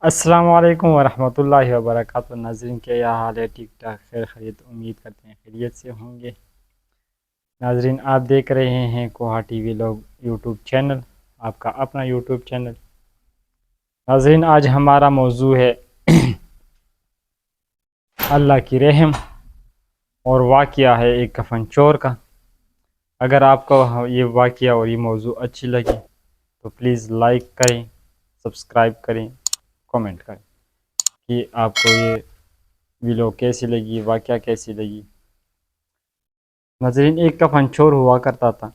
السلام علیکم ورحمۃ اللہ وبرکاتہ ناظرین، کیا حال ہے؟ ٹھیک ٹھاک، خیر خیریت، امید کرتے ہیں خیریت سے ہوں گے۔ ناظرین، آپ دیکھ رہے ہیں کوہا ٹی وی لوگ یوٹیوب چینل، آپ کا اپنا یوٹیوب چینل۔ ناظرین، آج ہمارا موضوع ہے اللہ کی رحم، اور واقعہ ہے ایک کفن چور کا۔ اگر آپ کو یہ واقعہ اور یہ موضوع اچھی لگی تو پلیز لائک کریں، سبسکرائب کریں، کامنٹ کریں کہ آپ کو یہ ویڈیو کیسی لگی، واقعہ کیسی لگی۔ ناظرین، ایک کفن چور ہوا کرتا تھا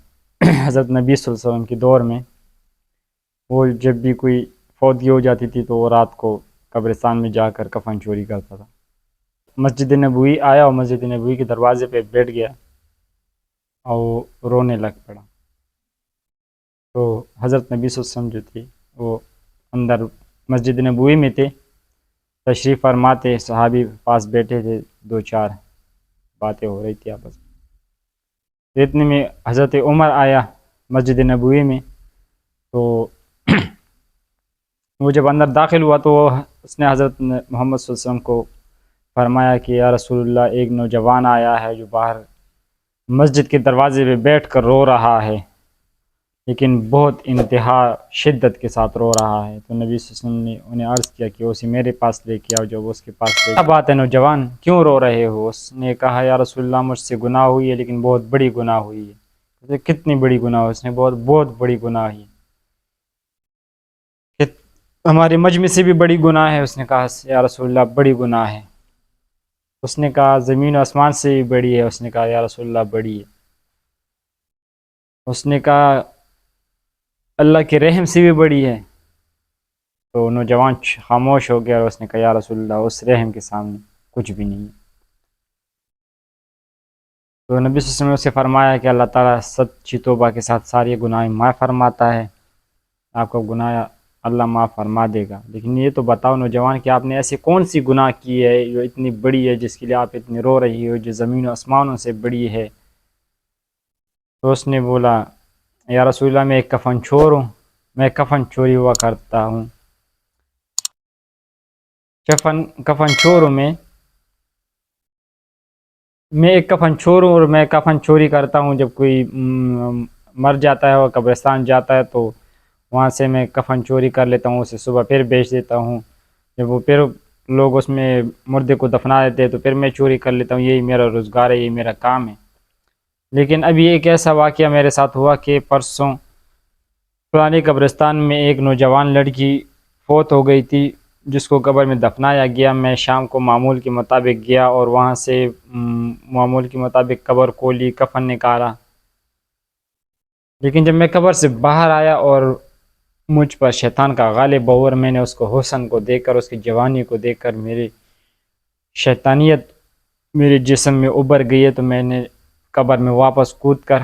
حضرت نبی صلی اللہ علیہ وسلم کے دور میں۔ وہ جب بھی کوئی فوتگی ہو جاتی تھی تو وہ رات کو قبرستان میں جا کر کفن چوری کرتا تھا۔ مسجد نبوی آیا اور مسجد نبوی کے دروازے پہ بیٹھ گیا اور وہ رونے لگ پڑا۔ تو حضرت نبی صلی اللہ علیہ وسلم جو تھے وہ اندر مسجد نبوی میں تھے، تشریف فرماتے، صحابی پاس بیٹھے تھے، دو چار باتیں ہو رہی تھی آپس میں۔ اتنے میں حضرت عمر آیا مسجد نبوی میں، تو وہ جب اندر داخل ہوا تو اس نے حضرت محمد صلی اللہ علیہ وسلم کو فرمایا کہ یا رسول اللہ، ایک نوجوان آیا ہے جو باہر مسجد کے دروازے پہ بیٹھ کر رو رہا ہے، لیکن بہت انتہا شدت کے ساتھ رو رہا ہے۔ تو نبی صلی اللہ علیہ وسلم نے انہیں عرض کیا کہ اسے میرے پاس لے کے آؤ۔ جب اس کے پاس لے، کیا بات ہے نوجوان، کیوں رو رہے ہو؟ اس نے کہا یا رسول اللہ، مجھ سے گناہ ہوئی ہے، لیکن بہت بڑی گناہ ہوئی ہے۔ کتنی بڑی گناہ؟ اس نے بہت بڑی گناہ ہے، کہ ہمارے مجمع سے بھی بڑی گناہ ہے۔ اس نے کہا یا رسول اللہ بڑی گناہ ہے۔ اس نے کہا زمین و آسمان سے بھی بڑی ہے۔ اس نے کہا یا رسول اللہ بڑی ہے۔ اس نے کہا اللہ کے رحم سے بھی بڑی ہے۔ تو نوجوان خاموش ہو گیا اور اس نے کہا یا رسول اللہ، اس رحم کے سامنے کچھ بھی نہیں ہے۔ تو نبی صلی اللہ علیہ وسلم نے اسے فرمایا کہ اللہ تعالیٰ سچی توبہ کے ساتھ ساری گناہیں معاف فرماتا ہے، آپ کا گناہ اللہ معاف فرما دے گا۔ لیکن یہ تو بتاؤ نوجوان کہ آپ نے ایسی کون سی گناہ کی ہے جو اتنی بڑی ہے، جس کے لیے آپ اتنی رو رہی ہو، جو زمین و آسمانوں سے بڑی ہے؟ تو اس نے بولا یا رسول اللہ، میں ایک کفن چور ہوں، میں کفن چوری ہوا کرتا ہوں۔ کفن چور ہوں میں ایک کفن چور ہوں، اور میں کفن چوری کرتا ہوں جب کوئی مر جاتا ہے اور قبرستان جاتا ہے تو وہاں سے میں کفن چوری کر لیتا ہوں، اسے صبح پھر بیچ دیتا ہوں۔ جب وہ پھر لوگ اس میں مردے کو دفنا دیتے ہیں تو پھر میں چوری کر لیتا ہوں۔ یہی میرا روزگار ہے، یہی میرا کام ہے۔ لیکن ابھی ایک ایسا واقعہ میرے ساتھ ہوا کہ پرسوں پرانی قبرستان میں ایک نوجوان لڑکی فوت ہو گئی تھی، جس کو قبر میں دفنایا گیا۔ میں شام کو معمول کے مطابق گیا اور وہاں سے معمول کے مطابق قبر کھولی، کفن نکالا۔ لیکن جب میں قبر سے باہر آیا اور مجھ پر شیطان کا غالب ہوا، اور میں نے اس کو حسن کو دیکھ کر، اس کی جوانی کو دیکھ کر میری شیطانیت میرے جسم میں ابھر گئی ہے، تو میں نے قبر میں واپس کود کر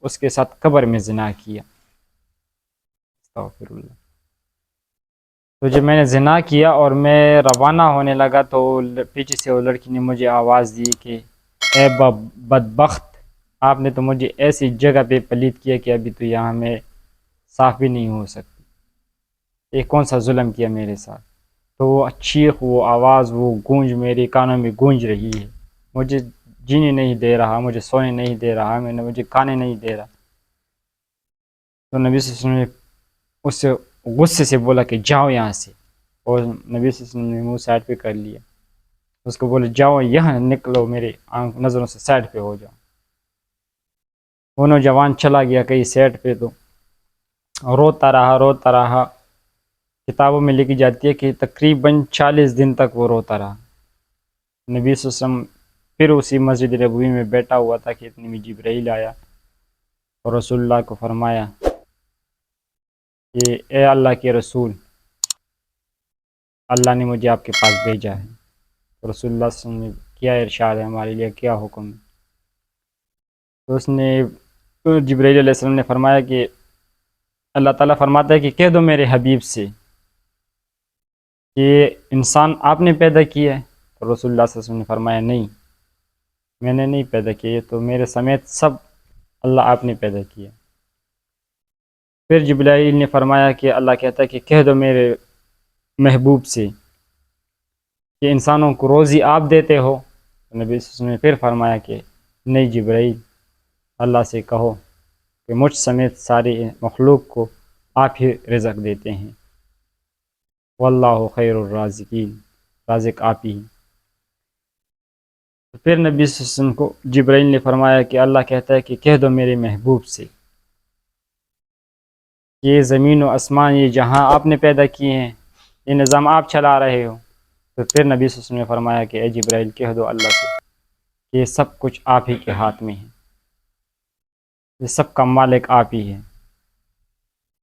اس کے ساتھ قبر میں زنا کیا۔ استغفر اللہ۔ تو جب میں نے زنا کیا اور میں روانہ ہونے لگا تو پیچھے سے وہ لڑکی نے مجھے آواز دی کہ اے بدبخت، آپ نے تو مجھے ایسی جگہ پہ پلید کیا کہ ابھی تو یہاں میں صاف بھی نہیں ہو سکتی، یہ کون سا ظلم کیا میرے ساتھ؟ تو وہ چیخ، وہ آواز، وہ گونج میرے کانوں میں گونج رہی ہے، مجھے جینے نہیں دے رہا، مجھے سونے نہیں دے رہا، مجھے کھانے نہیں دے رہا۔ تو نبی صلی اللہ علیہ وسلم نے اس سے غصے سے بولا کہ جاؤ یہاں سے، اور نبی صلی اللہ علیہ وسلم نے منہ سائڈ پہ کر لیا، اس کو بولے جاؤ یہاں، نکلو میرے نظروں سے، سائڈ پہ ہو جاؤ۔ وہ نوجوان چلا گیا کہیں سائڈ پہ، تو روتا رہا۔ کتابوں میں لکھی جاتی ہے کہ تقریباً 40 دن تک وہ روتا رہا۔ نبی صلی اللہ علیہ وسلم پھر اسی مسجد نبوی میں بیٹھا ہوا تھا کہ اتنی میں جبرائیل آیا اور رسول اللہ کو فرمایا کہ اے اللہ کے رسول، اللہ نے مجھے آپ کے پاس بھیجا ہے۔ تو رسول اللہ صلی اللہ علیہ وسلم نے کیا ارشاد ہے ہمارے لیے، کیا حکم ہے؟ تو اس نے جبرائیل علیہ السلام نے فرمایا کہ اللہ تعالیٰ فرماتا ہے کہ کہہ دو میرے حبیب سے کہ انسان آپ نے پیدا کیا ہے۔ تو رسول اللہ صلی اللہ علیہ وسلم نے فرمایا نہیں، میں نے نہیں پیدا کیا، تو میرے سمیت سب اللہ آپ نے پیدا کیا۔ پھر جبرائیل نے فرمایا کہ اللہ کہتا ہے کہ کہہ دو میرے محبوب سے کہ انسانوں کو روزی آپ دیتے ہو؟ تو نبی صلی اللہ علیہ وسلم نے پھر فرمایا کہ نہیں جبرائیل، اللہ سے کہو کہ مجھ سمیت ساری مخلوق کو آپ ہی رزق دیتے ہیں، واللہ خیر الرازقین، رازق آپ ہی۔ پھر نبی صلی اللہ علیہ وسلم کو جبرائیل نے فرمایا کہ اللہ کہتا ہے کہ کہہ دو میرے محبوب سے، یہ زمین و آسمان، یہ جہاں آپ نے پیدا کیے ہیں، یہ نظام آپ چلا رہے ہو۔ تو پھر نبی صلی اللہ علیہ وسلم نے فرمایا کہ اے جبرائیل کہہ دو اللہ سے کہ یہ سب کچھ آپ ہی کے ہاتھ میں ہے، یہ سب کا مالک آپ ہی ہے۔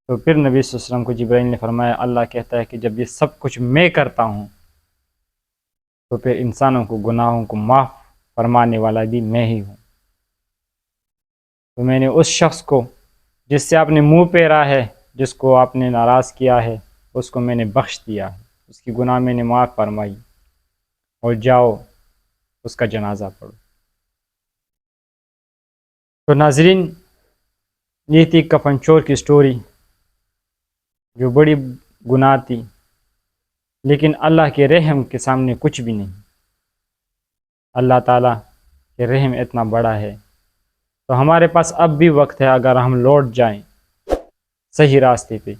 تو پھر نبی صلی اللہ علیہ وسلم کو جبرائیل نے فرمایا اللہ کہتا ہے کہ جب یہ سب کچھ میں کرتا ہوں تو پھر انسانوں کو گناہوں کو معاف فرمانے والا بھی میں ہی ہوں۔ تو میں نے اس شخص کو جس سے آپ نے منہ پھیرا ہے، جس کو آپ نے ناراض کیا ہے، اس کو میں نے بخش دیا ہے، اس کی گناہ میں نے معاف فرمائی، اور جاؤ اس کا جنازہ پڑھو۔ تو ناظرین، یہ تھی کفن چور کی سٹوری، جو بڑی گناہ تھی لیکن اللہ کے رحم کے سامنے کچھ بھی نہیں۔ اللہ تعالیٰ کہ رحم اتنا بڑا ہے، تو ہمارے پاس اب بھی وقت ہے، اگر ہم لوٹ جائیں صحیح راستے پہ،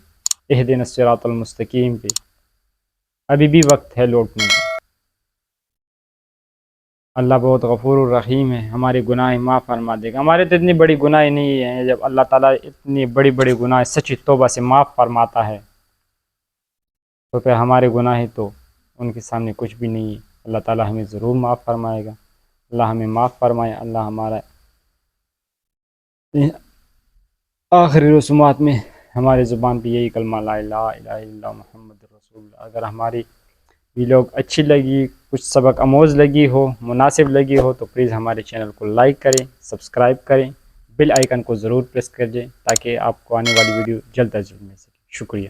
اہدنا الصراط المستقیم پہ، ابھی بھی وقت ہے لوٹنے کا۔ اللہ بہت غفور الرحیم ہے، ہمارے گناہ معاف فرما دے گا۔ ہمارے تو اتنی بڑی گناہ نہیں ہیں، جب اللہ تعالیٰ اتنی بڑی بڑی گناہ سچی توبہ سے معاف فرماتا ہے تو پھر ہمارے گناہ تو ان کے سامنے کچھ بھی نہیں ہے۔ اللہ تعالیٰ ہمیں ضرور معاف فرمائے گا۔ اللہ ہمیں معاف فرمائے۔ اللہ ہمارا آخری رسومات میں ہماری زبان پہ یہی کلمہ لا الہ الا اللہ محمد رسول اللہ۔ اگر ہماری ویڈیو اچھی لگی، کچھ سبق آموز لگی ہو، مناسب لگی ہو، تو پلیز ہمارے چینل کو لائک کریں، سبسکرائب کریں، بیل آئیکن کو ضرور پریس کر دیں تاکہ آپ کو آنے والی ویڈیو جلد از جلد مل سکے۔ شکریہ۔